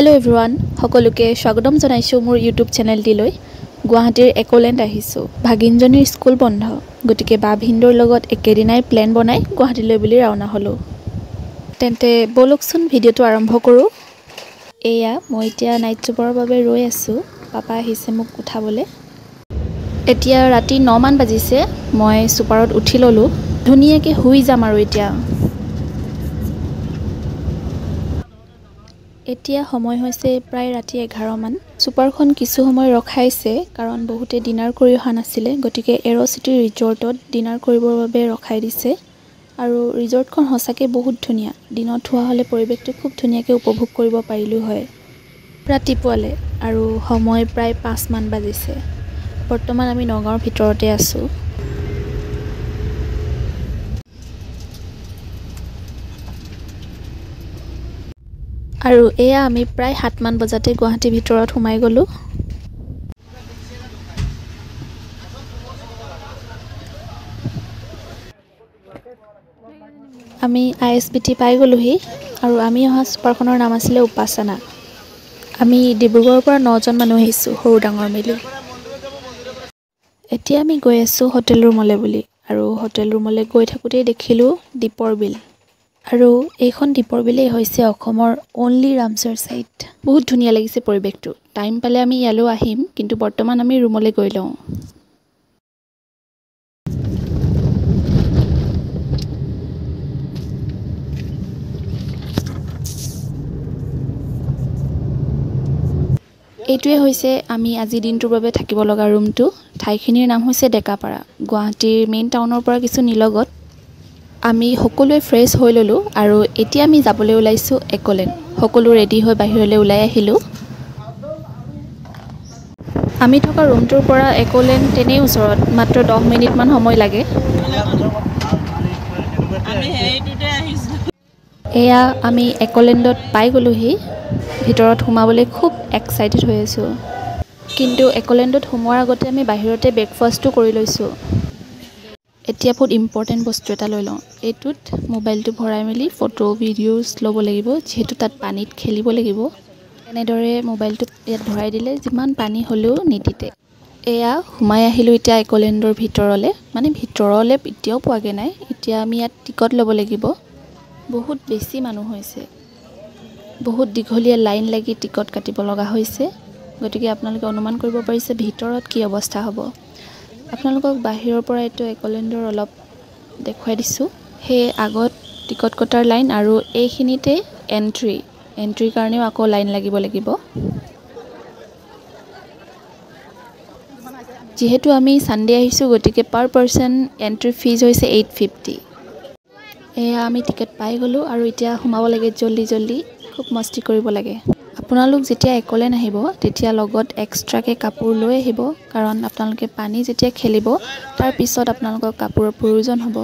Hello everyone সকলোকে স্বাগতম জনাইছো মোৰ ইউটিউব চেনেলটিলৈ গুৱাহাটীৰ একোলেণ্ড আহিছো ভাগিনজনীৰ স্কুল বন্ধ গটিকে বা ভিন্দৰ লগত একেদিনাই প্ল্যান বনাই গুৱাহাটীলৈ বুলি ৰাওনা হলো তেন্তে বলকচোন ভিডিওটো আৰম্ভ কৰো এয়া মই এতিয়া নাইট চুপাৰৰ বাবে ৰৈ আছো পাপা আহিছে মোক উঠাবলে এতিয়া ৰাতি 9 মান বাজিছে মই চুপাৰত উঠি ললো ধুনিয়াকে শুই যাম আৰু এতিয়া সময় হৈছে প্ৰায় ৰাতি 11 মান সুপাৰখন কিছু সময় ৰখাইছে কাৰণ বহুতে ডিনাৰ কৰি অহা নাছিলে গটিকে এৰো সিটি ৰিজৰ্টত ডিনাৰ কৰিবৰ বাবে ৰখাই দিছে আৰু ৰিজৰ্টখন হসাকে বহুত ধুনিয়া দিনত হোৱা হলে পৰিবেশটো খুব ধুনিয়াকে উপভোগ কৰিব পাৰিলো হয় ৰাতিপুৱালে আৰু সময় প্ৰায় 5 মান বাজিছে বৰ্তমান আমি নগাঁৱৰ ভিতৰতে আছো আৰু এয়া আমি প্ৰায় 7 মান বজাতে গুৱাহাটী ভিতৰত সোমাই গলো আমি আইএসবিটি পাই গলোহি আৰু আমি অহা সুপাৰখনৰ নাম আছিল উপাসনা আমি ডিব্ৰুগড়ৰ পৰা 9 জন মানুহ আহিছো সৰু ডাঙৰ মিলি এতিয়া আমি গৈ আছো হোটেল ৰুমলে বুলি আৰু হোটেল ৰুমলে গৈ থাকোতে দেখিলো দীপৰ বিল আৰু এইখন দীপৰ বিলে হৈছে অসমৰ অনলি ৰামচাৰ সাইট বহুত ধুনিয়া লাগিছে পৰিবেশটো টাইম পালে আমি ইয়ালৈ আহিম কিন্তু বৰ্তমান আমি ৰুমলৈ গৈ লওঁ এইটোৱে হৈছে আমি আজি দিনটোৰ বাবে থাকিব লগা ৰুমটো ঠাইখিনিৰ নাম হৈছে ডেকাপাৰা গুৱাহাটীৰ মেইন টাউনৰ পৰা কিছু নিলগত আমি সকলোৱে ফ্ৰেছ হৈ ললো আৰু এতিয়া আমি যাবলৈ ওলাইছো একোলেণ্ড সকলো ৰেডি হৈ বাহিৰলৈ ওলাই আহিলো আমি থকা ৰুমটোৰ পৰা একোলেণ্ড তেনে ওচৰত মাত্ৰ 10 মিনিট মান সময় লাগে আমি হেইটোতে আহিছো এয়া আমি একোলেণ্ডত পাই গলোহি ভিতৰত সোমাবলৈ খুব এক্সাইটেড হৈ আছো কিন্তু একোলেণ্ডত সোমোৱাৰ আগতে আমি বাহিৰতে ব্ৰেকফাষ্টটো কৰি লৈছো এতিয়া বহুত ইম্পৰ্টেন্ট বস্তু এটা লৈ লওঁ এইটোত মোবাইলটো ভৰাই মেলি ফটো ভিডিওছ ল'ব লাগিব যেহেতু তাত পানীত খেলিব লাগিব এনেদৰে মোবাইলটো ইয়াত ভৰাই দিলে যিমান পানী হলেও নিতিতে এয়া সোমাই আহিলো এতিয়া একোলেণ্ডৰ ভিতৰলে মানে ভিতৰলে এতিয়াও পোৱাগে নাই এতিয়া আমি ইয়াত টিকট ল'ব লাগিব বহুত বেছি মানুহ হৈছে বহুত দীঘলীয়া লাইন লাগি টিকট কাটিব লগা হৈছে গতিকে আপোনালোকে অনুমান কৰিব পাৰিছে ভিতৰত কি অৱস্থা হ'ব আপোনালোকক বাহিৰৰ পৰা এইটো একোলেণ্ডৰ অলপ দেখুৱাই দিছো হে আগত টিকট কটাৰ লাইন আৰু এইখিনিতে এন্ট্ৰিৰ কাৰণেও আকৌ লাইন লাগিব যেহেতু আমি সানডে আহিছো গতিকে পাৰ পাৰসন এন্ট্ৰি ফিজ হৈছে 850 এয়া আমি টিকেট পাই গলো আৰু এতিয়া সোমাব লাগে জলদি খুব মস্তি কৰিব লাগে আপোনালোক যেতিয়া একোলেণ্ড আহিব তেতিয়া লগত এক্সট্ৰাকে কাপোৰ লৈ আহিব কাৰণ আপোনালোকে পানী যেতিয়া খেলিব তাৰ পিছত আপোনালোকৰ কাপোৰৰ প্ৰয়োজন হ'ব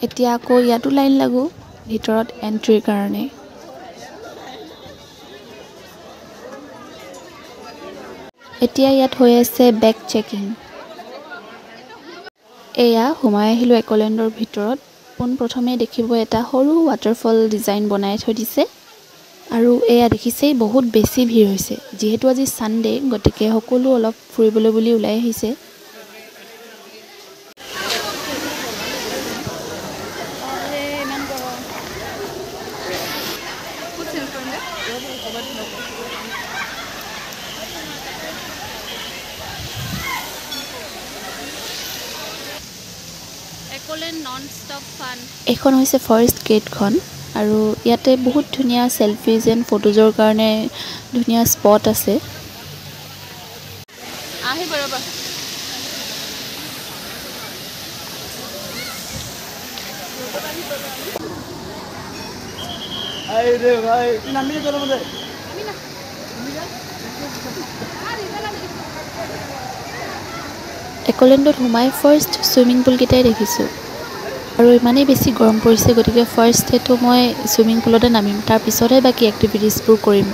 এতিয়া আকৌ ইয়াতো লাইন লাগো ভিতৰত এন্ট্ৰিৰ কাৰণে এতিয়া ইয়াত হৈ আছে বেক চেকিং এয়া সোমাই আহিলো একোলেণ্ডৰ ভিতৰত পোন প্ৰথমে দেখিব এটা সৰু ৱাটাৰফল ডিজাইন বনাই থৈ দিছে আৰু এয়া দেখিছে বহুত বেছি ভিৰ হৈছে যেহেতু আজি সানডে গতিকে সকলো অলপ ফুৰিবলৈ বুলি ওলাই আহিছে এখন হৈছে ফাৰ্ষ্ট গেটখন আৰু ইয়াতে বহুত ধুনিয়া সেলফিজ এণ্ড ফটোজৰ কাৰণে ধুনিয়া স্পট আছে আহি বৰবা আই ৰে ভাই নামি চলো মতে একোলেণ্ডত সোমাই ফাৰ্ষ্ট সুইমিং পুল কেইটাই দেখিছো আৰু ইমানেই বেছি গৰম পৰিছে গতিকে ফাৰ্ষ্ট হেতু মই সুইমিং পুলতে নামিম তাৰ পিছতহে বাকি এক্টিভিটিজবোৰ কৰিম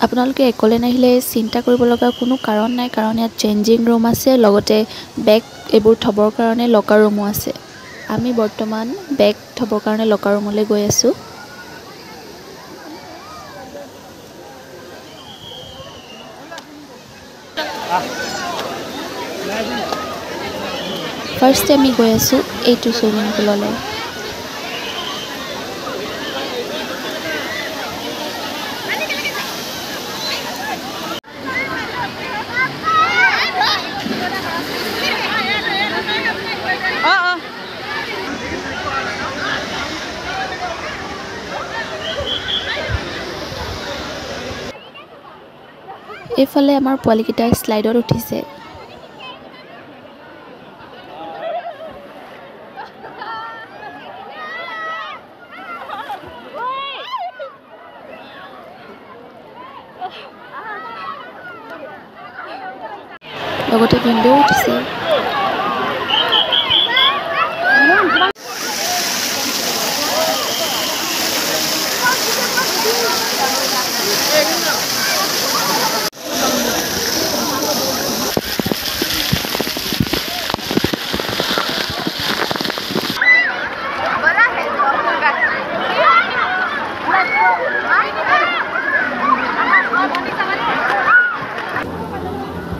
আপোনালোকে একলেণ্ড আহিলে চিন্তা কৰিব লগা কোনো কাৰণ নাই, কাৰণ ইয়াত চেঞ্জিং ৰুম আছে, লগতে বেগ এইবোৰ থ'বৰ কাৰণে লকাৰ ৰুমো আছে। আমি বৰ্তমান বেগ থ'বৰ কাৰণে লকাৰ ৰুমলৈ গৈ আছোঁ। ফাৰ্ষ্টে আমি গৈ আছোঁ এইটো চুইমিং পুললৈ। এইফালে আমাৰ পোৱালীকেইটা শ্লাইডত উঠিছে। লগতে ভিনদেউ উঠিছে।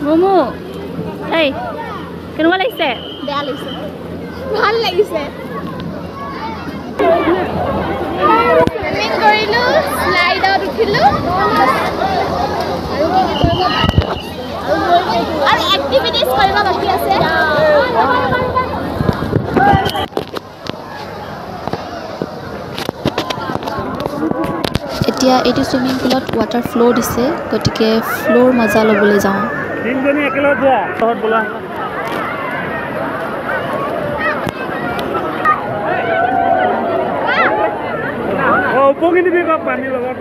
মোমো এই কেনেকুৱা লাগিছে? বেয়া লাগিছে। ভাল লাগিছে। সুইমিং কৰিলোঁ, শ্লাইডত উঠিলোঁ আৰু এক্টিভিটিজ কৰিব বাকী আছে। এতিয়া এইটো চুইমিং পুলত ৱাটাৰ ফ্ল' দিছে, গতিকে ফ্ল'ৰ মজা ল'বলৈ যাওঁ। তিনজনী একেলগে যোৱা তহঁত বোলা উপঙি দিবি ক পানীৰ লগত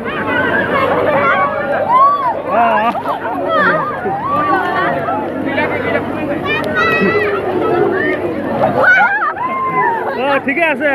ঠিকে আছে।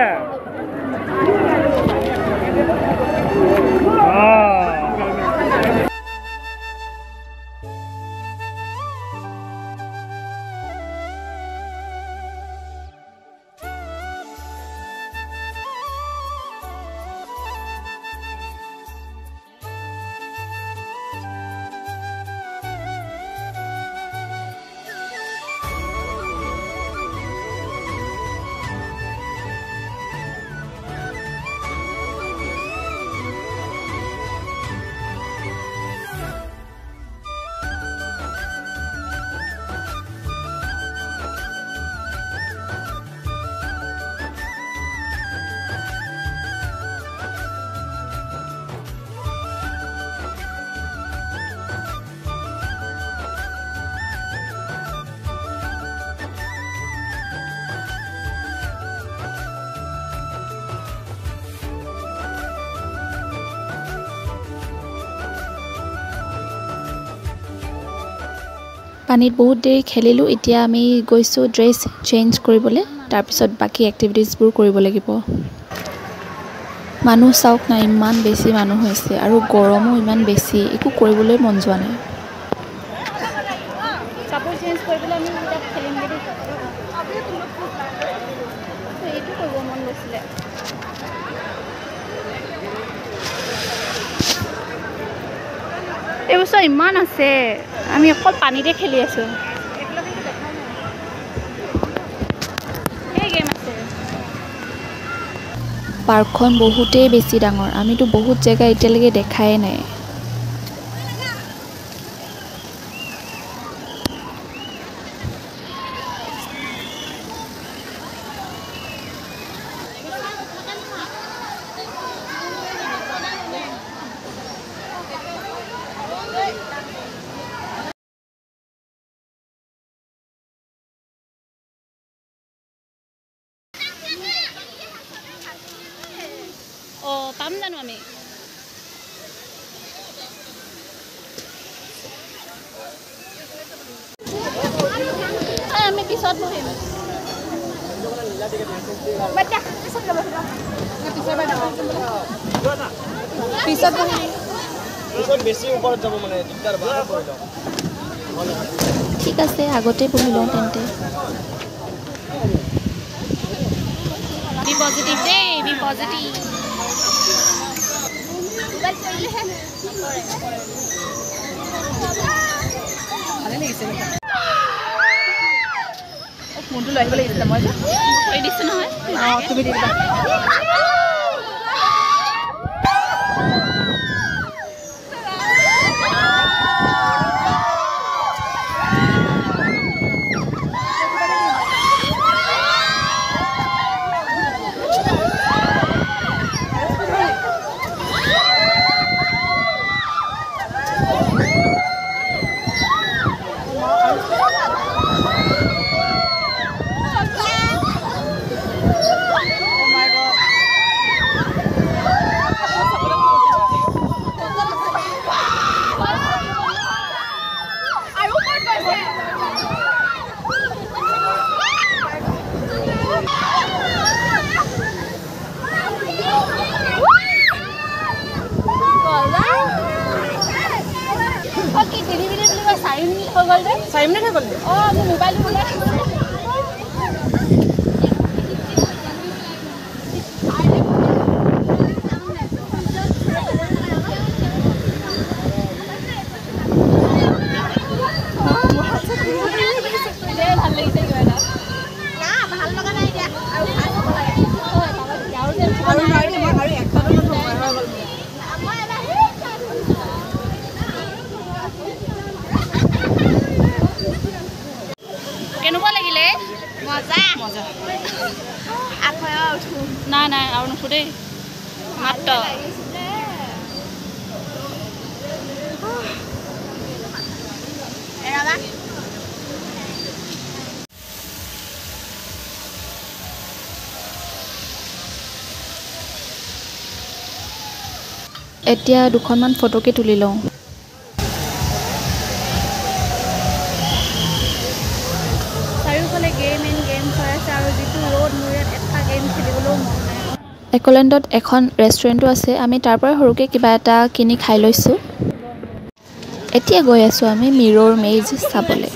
পানীত বহুত দেৰি খেলিলোঁ। এতিয়া আমি গৈছোঁ ড্ৰেছ চেঞ্জ কৰিবলৈ, তাৰপিছত বাকী এক্টিভিটিজবোৰ কৰিব লাগিব। মানুহ চাওক না, ইমান বেছি মানুহ হৈছে আৰু গৰমো ইমান বেছি, একো কৰিবলৈ মন যোৱা নাই। কাপোৰ চেঞ্জ কৰিবলৈ আমি তাত খেলিম বুলি এইটো কৰিব মন গৈছিলে। এই বছৰ ইমান আছে, আমি অকল পানীতে খেলি আছোঁ। পাৰ্কখন বহুতেই বেছি ডাঙৰ, আমিতো বহুত জেগা এতিয়ালৈকে দেখাই নাই। পাম জানো আমি? আমি পিছত বহিম। পিছত বহিম। ঠিক আছে আগতে বহি লওঁ তেন্তে বি পজিটিভ দেই বি পজিটিভ ভালে লাগিছে ফোনটো লৈ আহিব লাগিছিলে মই কৈ দিছোঁ নহয় তুমি দি দিবা Saya mana dah oh, mau mobile dulu lah. কেনেকুৱা লাগিলে মজা মজা আকৌ উঠো নাই নাই আৰু নুঠো দেই মাত্ৰ এৰাবা এতিয়া দুখনমান ফটোকে তুলি লওঁ চাৰিওফালে গেম হৈ আছে আৰু যিটো ৰ'দ মোৰ ইয়াত এটা গেম খেলিবলৈও মন নাই একলেণ্ডত এখন ৰেষ্টুৰেণ্টো আছে আমি তাৰ পৰা সৰুকৈ কিবা এটা কিনি খাই লৈছোঁ এতিয়া গৈ আছোঁ আমি মিৰৰ মেজ চাবলৈ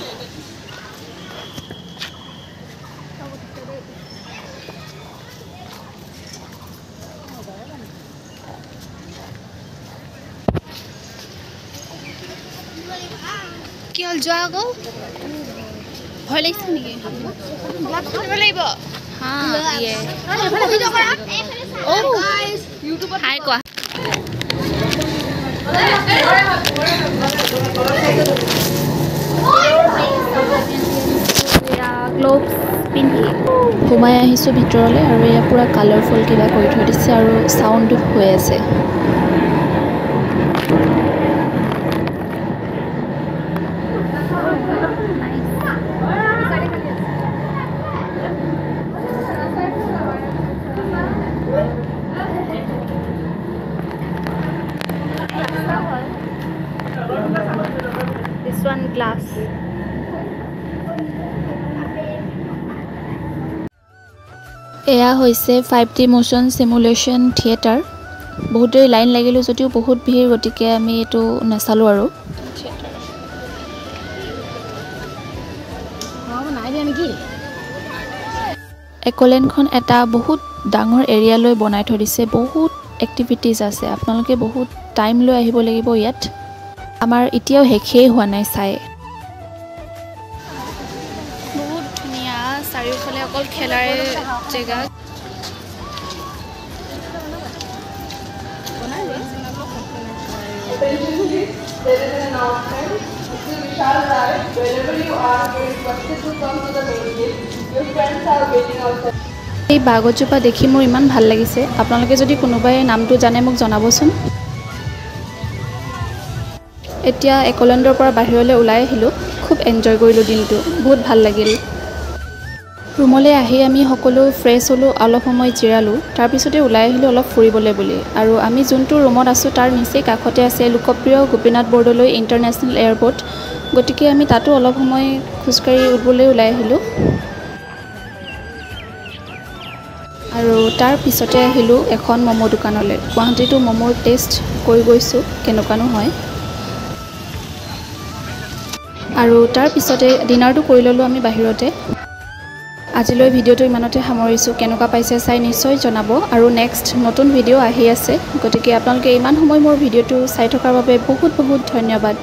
কি হ'ল যোৱা আকৌ ভয় লাগিছে নেকি লাগিব হা ইয়ে হাই কোৱা গ্ল'ভছ পিন্ধি সোমাই আহিছোঁ ভিতৰলৈ আৰু এয়া পূৰা কালাৰফুল কিবা কৰি থৈ দিছে আৰু চাউণ্ডো হৈ আছে This one glass. এয়া হৈছে 5D মোশ্যন সিমুলেশ্যন থিয়েটাৰ বহুত দেৰি লাইন লাগিলোঁ যদিও বহুত ভিৰ গতিকে আমি এইটো নাচালোঁ আৰু একলেণ্ডখন এটা বহুত ডাঙৰ এৰিয়ালৈ বনাই থৈ দিছে বহুত এক্টিভিটিজ আছে আপোনালোকে বহুত টাইম লৈ আহিব লাগিব ইয়াত আমাৰ এতিয়াও শেষেই হোৱা নাই চাই বহুত ধুনীয়া চাৰিওফালে অকল খেলাৰে জেগা এই বাগজোপা দেখি মোৰ ইমান ভাল লাগিছে আপোনালোকে যদি কোনোবাই নামটো জানে মোক জনাবচোন এতিয়া একলেণ্ডৰ পৰা বাহিৰলৈ ওলাই আহিলোঁ খুব এনজয় কৰিলোঁ দিনটো বহুত ভাল লাগিল ৰুমলৈ আহি আমি সকলো ফ্ৰেছ হ'লোঁ অলপ সময় জিৰালোঁ তাৰপিছতে ওলাই আহিলোঁ অলপ ফুৰিবলৈ বুলি আৰু আমি যোনটো ৰুমত আছোঁ তাৰ নিচেই কাষতে আছে লোকপ্ৰিয় গোপীনাথ বৰদলৈ ইণ্টাৰনেশ্যনেল এয়াৰপৰ্ট গতিকে আমি তাতো অলপ সময় খোজকাঢ়ি উঠবলৈ ওলাই আহিলোঁ আৰু তাৰ পিছতে আহিলোঁ এখন ম'ম' দোকানলৈ গুৱাহাটীতো ম'ম'ৰ টেষ্ট কৰি গৈছোঁ কেনেকুৱানো হয় আৰু তাৰ পিছতে ডিনাৰটো কৰি ল'লোঁ আমি বাহিৰতে আজিলৈ ভিডিঅ'টো ইমানতে সামৰিছোঁ কেনেকুৱা পাইছে চাই নিশ্চয় জনাব আৰু নেক্সট নতুন ভিডিঅ' আহি আছে গতিকে আপোনালোকে ইমান সময় মোৰ ভিডিঅ'টো চাই থকাৰ বাবে বহুত বহুত ধন্যবাদ